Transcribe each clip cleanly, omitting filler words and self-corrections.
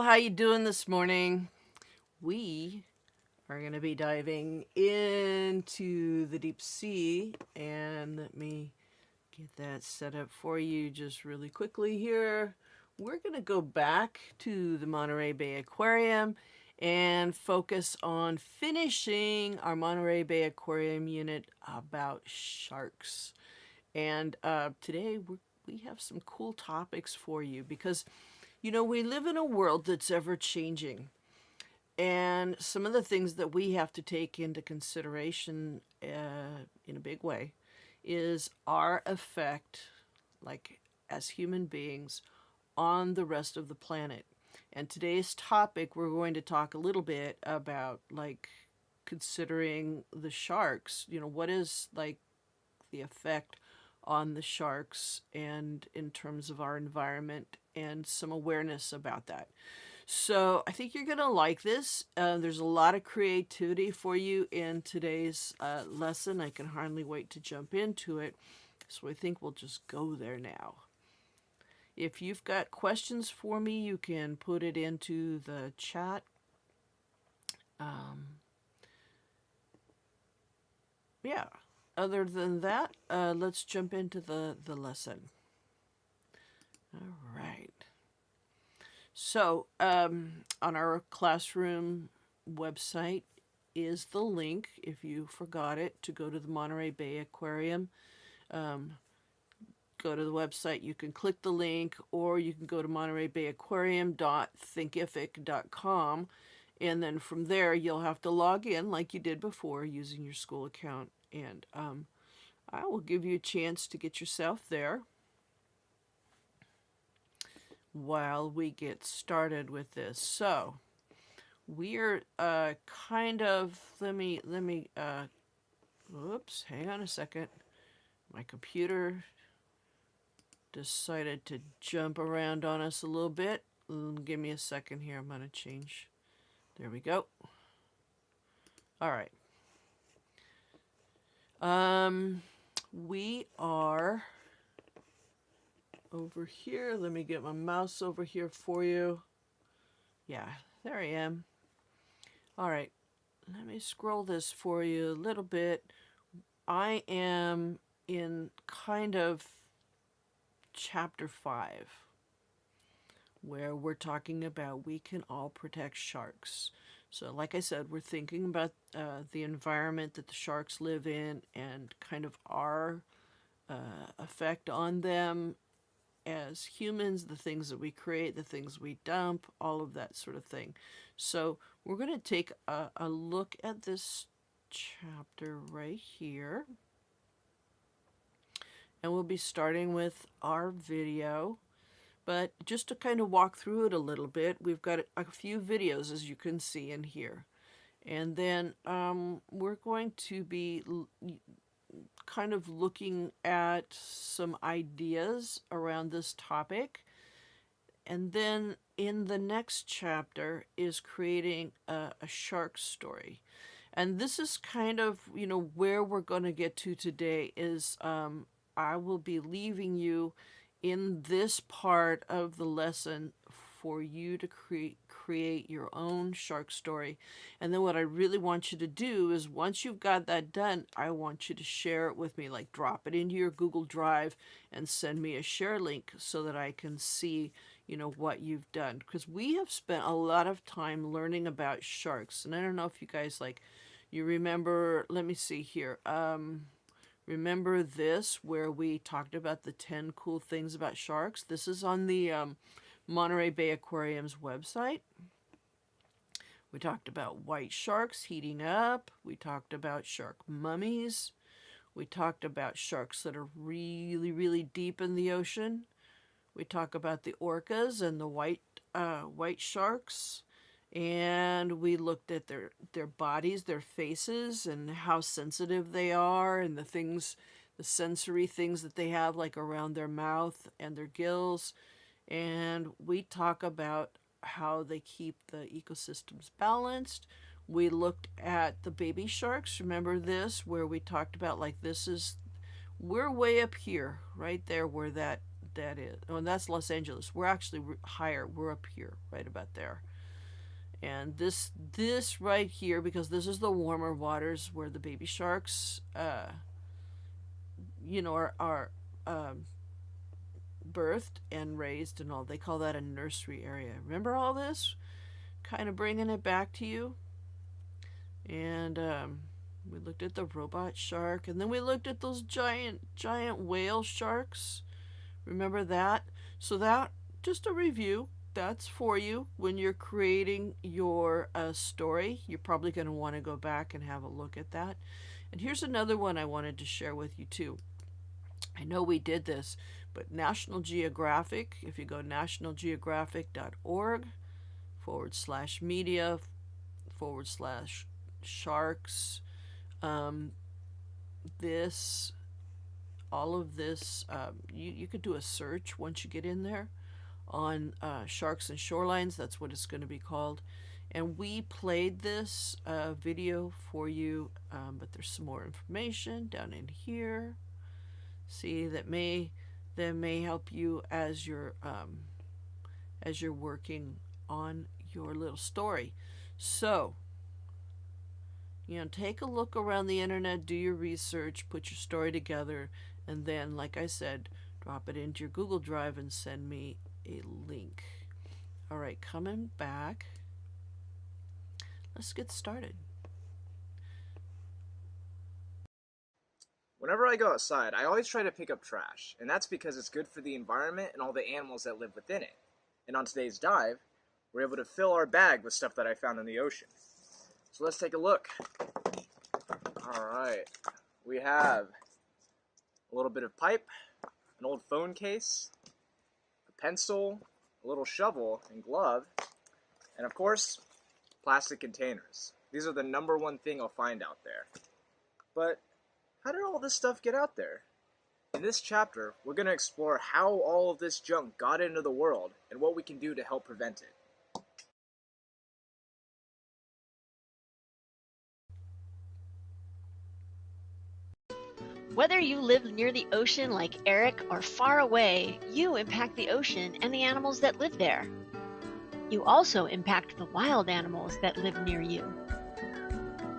how you doing this morning? We are going to be diving into the deep sea, and let me get that set up for you just really quickly here. We're going to go back to the Monterey Bay Aquarium and focus on finishing our Monterey Bay Aquarium unit about sharks. And today we have some cool topics for you because, we live in a world that's ever changing. And some of the things that we have to take into consideration in a big way is our effect, like as human beings, on the rest of the planet. And today's topic, we're going to talk a little bit about like considering the sharks. What is like the effect on the sharks and in terms of our environment and some awareness about that. So I think you're going to like this. There's a lot of creativity for you in today's lesson. I can hardly wait to jump into it. So I think we'll just go there now. If you've got questions for me, you can put it into the chat. Yeah. Other than that, let's jump into the lesson. All right. So, on our classroom website is the link, if you forgot it, to go to the Monterey Bay Aquarium. Go to the website, you can click the link, or you can go to montereybayaquarium.thinkific.com, and then from there you'll have to log in like you did before using your school account, and I will give you a chance to get yourself there while we get started with this. So we're kind of, whoops, hang on a second. My computer decided to jump around on us a little bit. Give me a second here. I'm going to change. There we go. All right. We are over here. Let me get my mouse over here for you. Yeah, there I am. All right. Let me scroll this for you a little bit. I am in kind of chapter 5, where we're talking about we can all protect sharks. So like I said, we're thinking about the environment that the sharks live in and kind of our effect on them as humans, the things that we create, the things we dump, all of that sort of thing. So we're going to take a look at this chapter right here. And we'll be starting with our video. But just to kind of walk through it a little bit, we've got a few videos, as you can see in here. And then we're going to be kind of looking at some ideas around this topic. And then in the next chapter is creating a shark story. And this is kind of, where we're going to get to today is I will be leaving you in this part of the lesson for you to create your own shark story. And then what I really want you to do is once you've got that done, I want you to share it with me, like drop it into your Google Drive and send me a share link so that I can see, what you've done. Because we have spent a lot of time learning about sharks. And I don't know if you guys you remember, let me see here. Remember this, where we talked about the 10 cool things about sharks? This is on the Monterey Bay Aquarium's website. We talked about white sharks heating up. We talked about shark mummies. We talked about sharks that are really, really deep in the ocean. We talk about the orcas and the white sharks. And we looked at their bodies, their faces, and how sensitive they are, and the sensory things that they have, like around their mouth and their gills. And we talk about how they keep the ecosystems balanced. We looked at the baby sharks. Remember this, where we talked about we're way up here, right there, where that that is. Oh, and that's Los Angeles. We're actually higher. We're up here, right about there. And this right here, because this is the warmer waters where the baby sharks, are birthed and raised and all. They call that a nursery area. Remember all this? Kind of bringing it back to you. And we looked at the robot shark, and then we looked at those giant whale sharks. Remember that? So that, just a review, that's for you when you're creating your story. You're probably going to want to go back and have a look at that. And here's another one I wanted to share with you too. I know we did this, but National Geographic, if you go nationalgeographic.org/media/sharks, all of this, you could do a search once you get in there on sharks and shorelines. That's what it's going to be called. And we played this video for you, but there's some more information down in here. See, that may help you as you're working on your little story. So, take a look around the internet, do your research, put your story together, and then, like I said, drop it into your Google Drive and send me a link. All right, coming back. Let's get started. Whenever I go outside, I always try to pick up trash, and that's because it's good for the environment and all the animals that live within it. And on today's dive, we're able to fill our bag with stuff that I found in the ocean. So let's take a look. Alright, we have a little bit of pipe, an old phone case, a pencil, a little shovel and glove, and of course, plastic containers. These are the #1 thing I'll find out there. But how did all this stuff get out there? In this chapter, we're going to explore how all of this junk got into the world and what we can do to help prevent it. Whether you live near the ocean like Eric or far away, you impact the ocean and the animals that live there. You also impact the wild animals that live near you.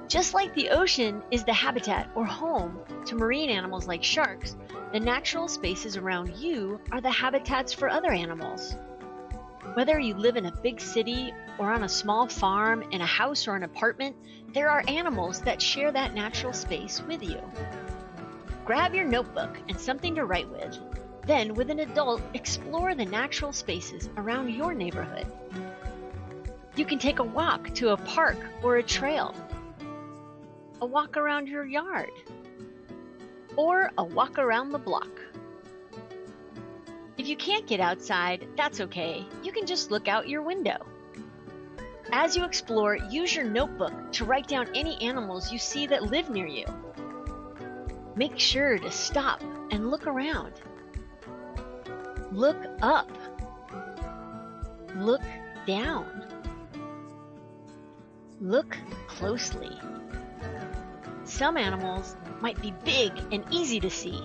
Just like the ocean is the habitat or home to marine animals like sharks, the natural spaces around you are the habitats for other animals. Whether you live in a big city or on a small farm, in a house or an apartment, there are animals that share that natural space with you. Grab your notebook and something to write with. Then, with an adult, explore the natural spaces around your neighborhood. You can take a walk to a park or a trail, a walk around your yard, or a walk around the block. If you can't get outside, that's okay. You can just look out your window. As you explore, use your notebook to write down any animals you see that live near you. Make sure to stop and look around. Look up. Look down. Look closely. Some animals might be big and easy to see.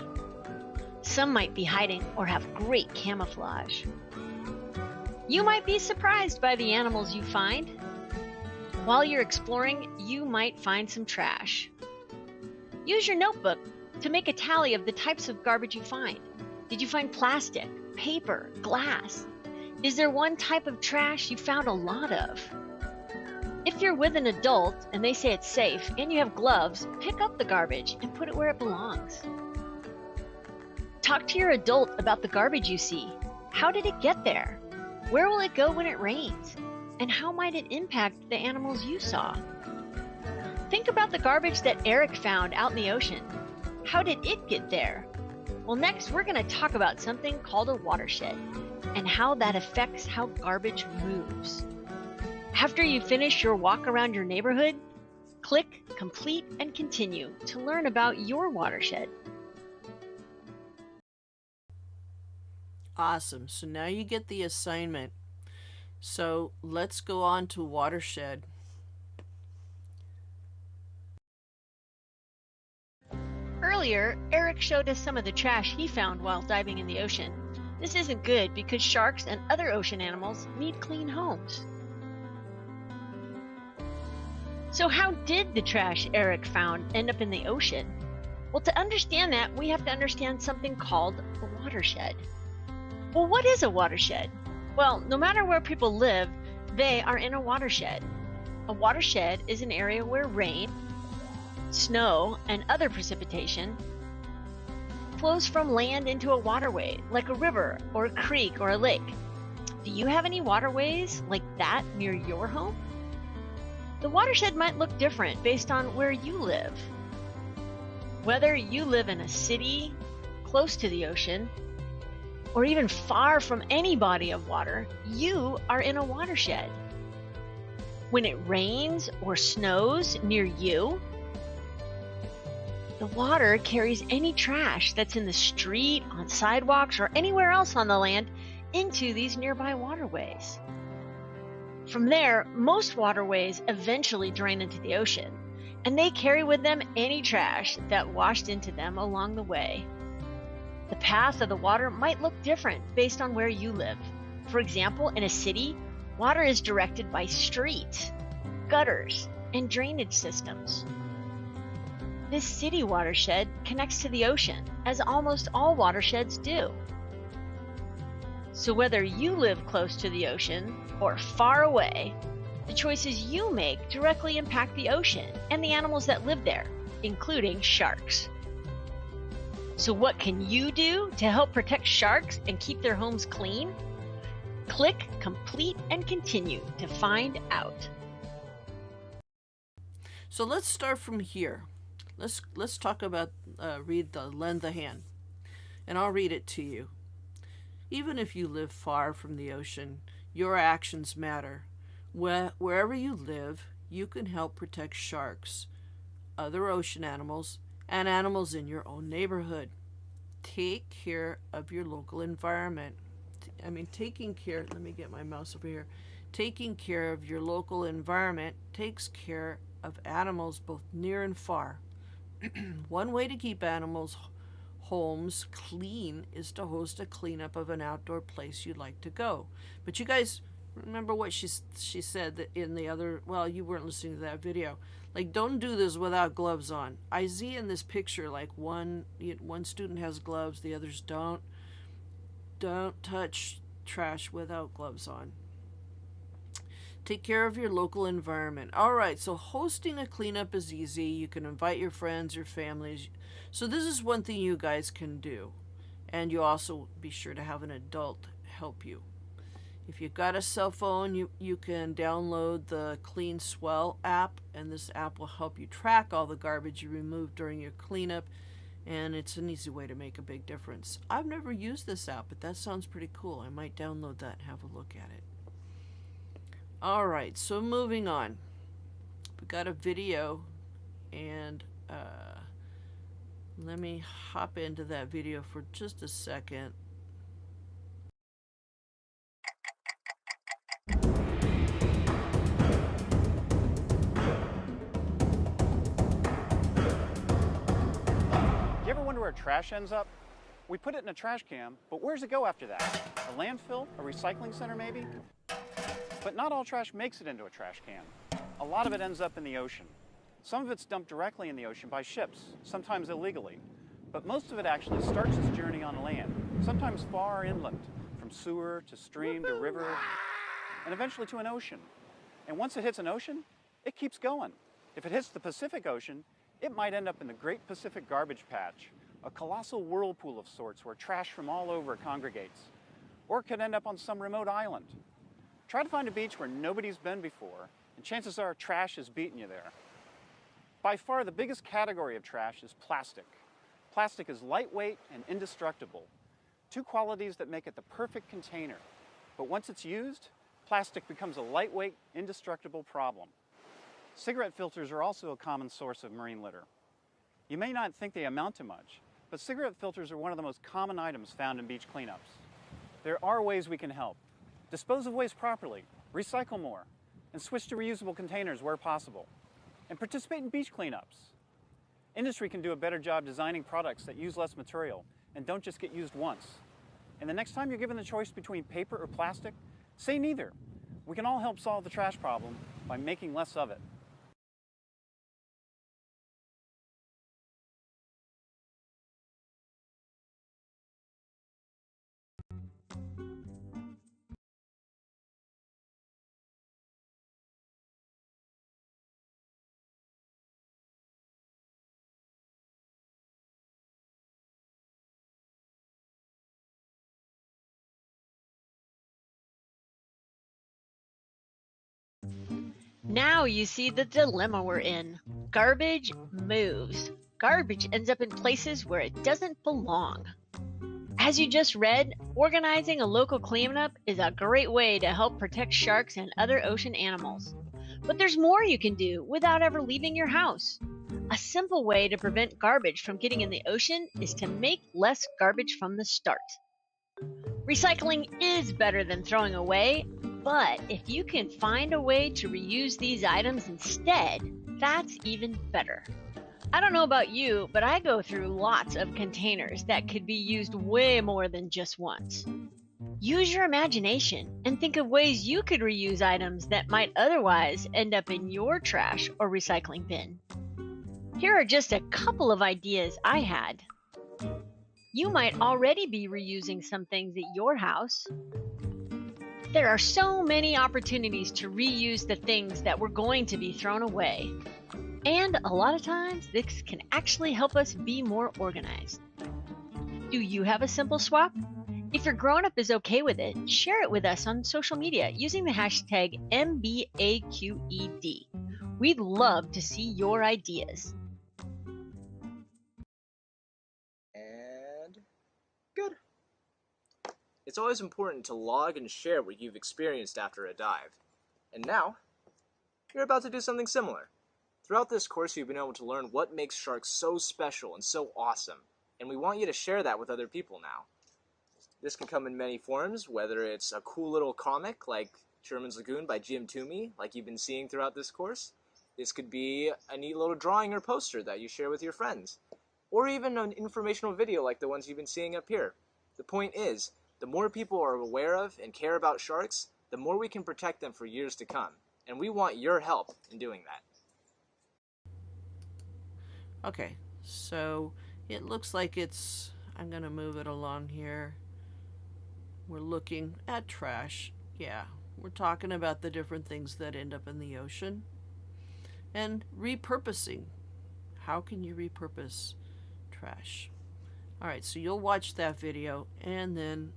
Some might be hiding or have great camouflage. You might be surprised by the animals you find. While you're exploring, you might find some trash. Use your notebook to make a tally of the types of garbage you find. Did you find plastic, paper, glass? Is there one type of trash you found a lot of? If you're with an adult and they say it's safe and you have gloves, pick up the garbage and put it where it belongs. Talk to your adult about the garbage you see. How did it get there? Where will it go when it rains? And how might it impact the animals you saw? Think about the garbage that Eric found out in the ocean. How did it get there? Well, next we're going to talk about something called a watershed and how that affects how garbage moves. After you finish your walk around your neighborhood, click Complete and Continue to learn about your watershed. Awesome. So now you get the assignment. So let's go on to watershed. Earlier, Eric showed us some of the trash he found while diving in the ocean. This isn't good because sharks and other ocean animals need clean homes. So how did the trash Eric found end up in the ocean? Well, to understand that, we have to understand something called a watershed. Well, what is a watershed? Well, no matter where people live, they are in a watershed. A watershed is an area where rain, snow, and other precipitation flows from land into a waterway, like a river or a creek or a lake. Do you have any waterways like that near your home? The watershed might look different based on where you live. Whether you live in a city, close to the ocean, or even far from any body of water, you are in a watershed. When it rains or snows near you, the water carries any trash that's in the street, on sidewalks, or anywhere else on the land into these nearby waterways. From there, most waterways eventually drain into the ocean, and they carry with them any trash that washed into them along the way. The path of the water might look different based on where you live. For example, in a city, water is directed by streets, gutters, and drainage systems. This city watershed connects to the ocean, as almost all watersheds do. So whether you live close to the ocean or far away, the choices you make directly impact the ocean and the animals that live there, including sharks. So what can you do to help protect sharks and keep their homes clean? Click Complete and Continue to find out. So let's start from here. Let's talk about lend the hand, and I'll read it to you. Even if you live far from the ocean, your actions matter. Wherever you live, you can help protect sharks, other ocean animals, and animals in your own neighborhood. Take care of your local environment. Let me get my mouse over here. Taking care of your local environment takes care of animals both near and far. One way to keep animals' homes clean is to host a cleanup of an outdoor place you'd like to go. But you guys remember what she said that in the other, well, you weren't listening to that video. Like, don't do this without gloves on. I see in this picture, like one student has gloves, the others don't. Don't touch trash without gloves on. Take care of your local environment. All right, so hosting a cleanup is easy. You can invite your friends, your families. So this is one thing you guys can do. And you also be sure to have an adult help you. If you've got a cell phone, you can download the Clean Swell app, and this app will help you track all the garbage you remove during your cleanup, and it's an easy way to make a big difference. I've never used this app, but that sounds pretty cool. I might download that and have a look at it. All right, so moving on. We got a video, and let me hop into that video for just a second. You ever wonder where trash ends up? We put it in a trash can, but where's it go after that? A landfill? A recycling center, maybe? But not all trash makes it into a trash can. A lot of it ends up in the ocean. Some of it's dumped directly in the ocean by ships, sometimes illegally. But most of it actually starts its journey on land, sometimes far inland, from sewer to stream to river, and eventually to an ocean. And once it hits an ocean, it keeps going. If it hits the Pacific Ocean, it might end up in the Great Pacific Garbage Patch, a colossal whirlpool of sorts where trash from all over congregates. Or it could end up on some remote island. Try to find a beach where nobody's been before, and chances are trash has beaten you there. By far, the biggest category of trash is plastic. Plastic is lightweight and indestructible, two qualities that make it the perfect container. But once it's used, plastic becomes a lightweight, indestructible problem. Cigarette filters are also a common source of marine litter. You may not think they amount to much, but cigarette filters are one of the most common items found in beach cleanups. There are ways we can help. Dispose of waste properly, recycle more, and switch to reusable containers where possible. And participate in beach cleanups. Industry can do a better job designing products that use less material and don't just get used once. And the next time you're given the choice between paper or plastic, say neither. We can all help solve the trash problem by making less of it. Now you see the dilemma we're in. Garbage moves. Garbage ends up in places where it doesn't belong. As you just read, organizing a local cleanup is a great way to help protect sharks and other ocean animals. But there's more you can do without ever leaving your house. A simple way to prevent garbage from getting in the ocean is to make less garbage from the start. Recycling is better than throwing away, but if you can find a way to reuse these items instead, that's even better. I don't know about you, but I go through lots of containers that could be used way more than just once. Use your imagination and think of ways you could reuse items that might otherwise end up in your trash or recycling bin. Here are just a couple of ideas I had. You might already be reusing some things at your house. There are so many opportunities to reuse the things that were going to be thrown away. And a lot of times, this can actually help us be more organized. Do you have a simple swap? If your grown-up is okay with it, share it with us on social media using the hashtag MBAQED. We'd love to see your ideas. And good. It's always important to log and share what you've experienced after a dive. And now, you're about to do something similar. Throughout this course, you've been able to learn what makes sharks so special and so awesome, and we want you to share that with other people now. This can come in many forms, whether it's a cool little comic like Sherman's Lagoon by Jim Toomey, like you've been seeing throughout this course. This could be a neat little drawing or poster that you share with your friends, or even an informational video like the ones you've been seeing up here. The point is, the more people are aware of and care about sharks, the more we can protect them for years to come, and we want your help in doing that. Okay, so it looks like I'm going to move it along here. We're looking at trash. Yeah, we're talking about the different things that end up in the ocean. And repurposing. How can you repurpose trash? Alright, so you'll watch that video and then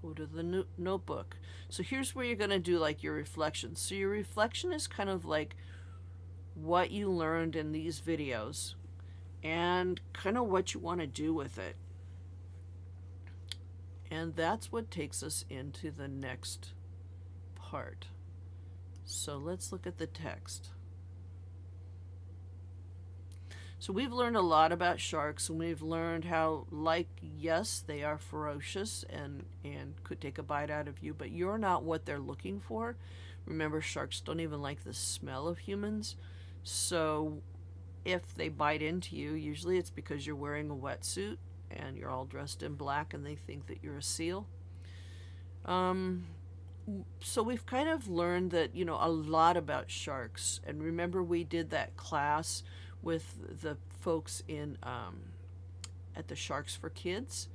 go to the notebook. So here's where you're going to do like your reflection. So your reflection is kind of like what you learned in these videos and kind of what you want to do with it. And that's what takes us into the next part. So let's look at the text. So we've learned a lot about sharks, and we've learned how, yes, they are ferocious and could take a bite out of you, but you're not what they're looking for. Remember, sharks don't even like the smell of humans. So if they bite into you, usually it's because you're wearing a wetsuit and you're all dressed in black and they think that you're a seal. So we've kind of learned that, a lot about sharks. And remember, we did that class with the folks in at the Sharks for Kids.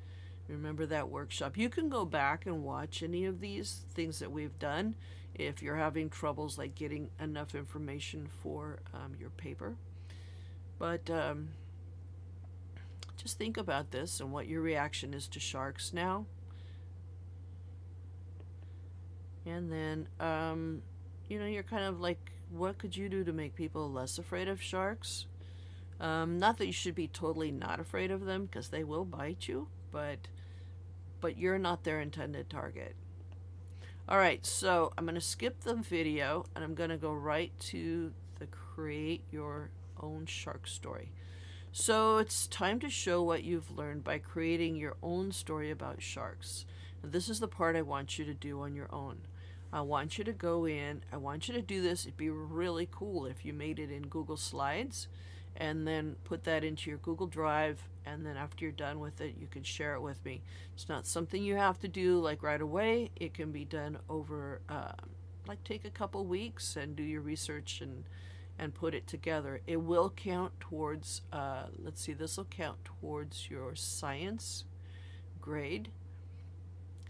Remember that workshop? You can go back and watch any of these things that we've done if you're having troubles like getting enough information for your paper. But just think about this and what your reaction is to sharks now. And then, you're kind of like, what could you do to make people less afraid of sharks? Not that you should be totally not afraid of them, because they will bite you, but you're not their intended target. Alright, so I'm going to skip the video, and I'm going to go right to the create your own shark story. So it's time to show what you've learned by creating your own story about sharks. Now, this is the part I want you to do on your own. I want you to go in, I want you to do this. It'd be really cool if you made it in Google Slides, and then put that into your Google Drive, and then after you're done with it, you can share it with me. It's not something you have to do like right away. It can be done over like take a couple weeks and do your research and put it together. It will count towards let's see, this will count towards your science grade.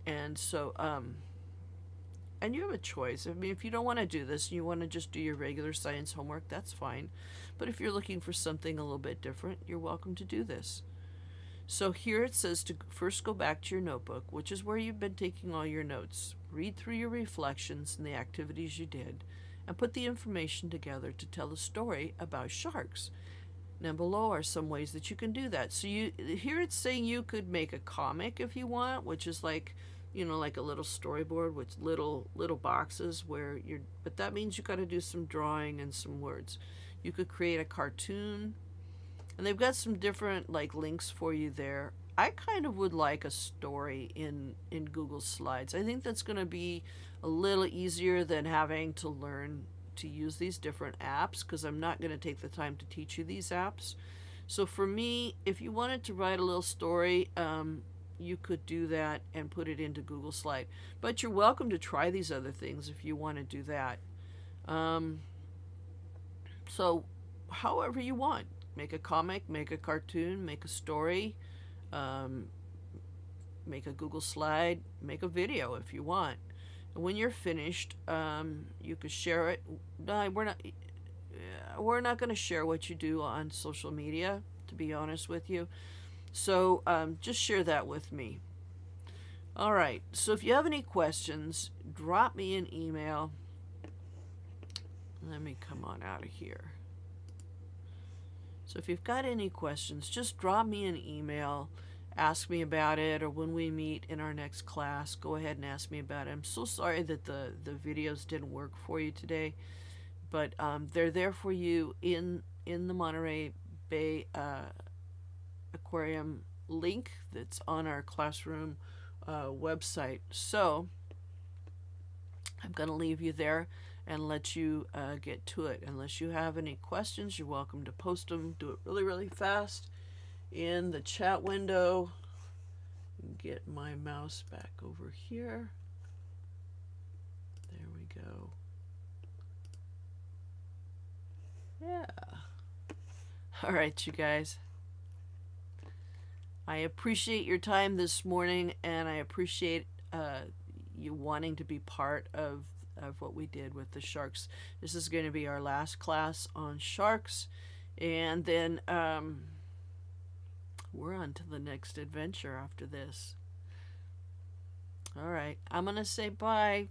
And so and you have a choice. I mean, if you don't want to do this, you want to just do your regular science homework, that's fine. But if you're looking for something a little bit different, you're welcome to do this. So here it says to first go back to your notebook, which is where you've been taking all your notes. Read through your reflections and the activities you did, and put the information together to tell a story about sharks. Now below are some ways that you can do that. So here it's saying you could make a comic if you want, which is like, you know, like a little storyboard with little boxes where you're, but that means you got to do some drawing and some words. You could create a cartoon, and they've got some different like links for you there. I kind of would like a story in Google Slides. I think that's going to be a little easier than having to learn to use these different apps, because I'm not going to take the time to teach you these apps. So for me, if you wanted to write a little story, you could do that and put it into Google Slide. But you're welcome to try these other things if you want to do that. So however you want. Make a comic, make a cartoon, make a story, make a Google Slide, make a video if you want. And when you're finished, you could share it. No, we're not going to share what you do on social media, to be honest with you. So just share that with me. All right. So if you have any questions, drop me an email. Let me come on out of here. So if you've got any questions, just drop me an email, ask me about it, or when we meet in our next class, go ahead and ask me about it. I'm so sorry that the videos didn't work for you today, but they're there for you in the Monterey Bay Aquarium link that's on our classroom website. So I'm going to leave you there and let you get to it. Unless you have any questions, you're welcome to post them. Do it really, really fast in the chat window. Get my mouse back over here. There we go. Yeah. All right, you guys. I appreciate your time this morning, and I appreciate you wanting to be part of what we did with the sharks. This is going to be our last class on sharks, and then we're on to the next adventure after this. All right, I'm going to say bye.